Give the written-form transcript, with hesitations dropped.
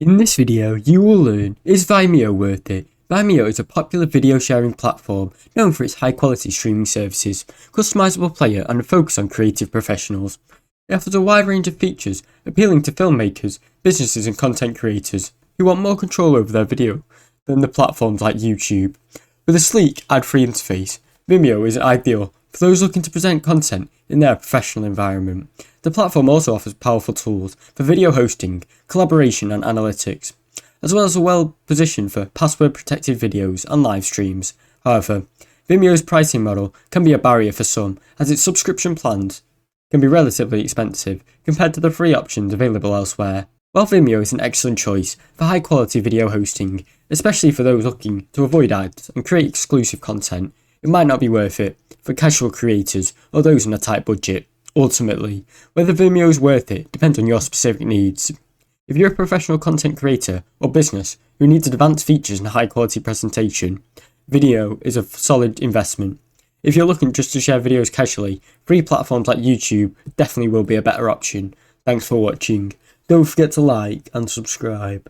In this video, you will learn, is Vimeo worth it? Vimeo is a popular video sharing platform known for its high quality streaming services, customizable player and a focus on creative professionals. It offers a wide range of features appealing to filmmakers, businesses and content creators who want more control over their video than the platforms like YouTube. With a sleek, ad-free interface, Vimeo is ideal for those looking to present content in their professional environment. The platform also offers powerful tools for video hosting, collaboration and analytics, as well as a well-positioned for password-protected videos and live streams. However, Vimeo's pricing model can be a barrier for some, as its subscription plans can be relatively expensive compared to the free options available elsewhere. While Vimeo is an excellent choice for high-quality video hosting, especially for those looking to avoid ads and create exclusive content, it might not be worth it for casual creators or those on a tight budget. Ultimately, whether Vimeo is worth it depends on your specific needs. If you're a professional content creator or business who needs advanced features and high quality presentation, video is a solid investment. If you're looking just to share videos casually, free platforms like YouTube definitely will be a better option. Thanks for watching. Don't forget to like and subscribe.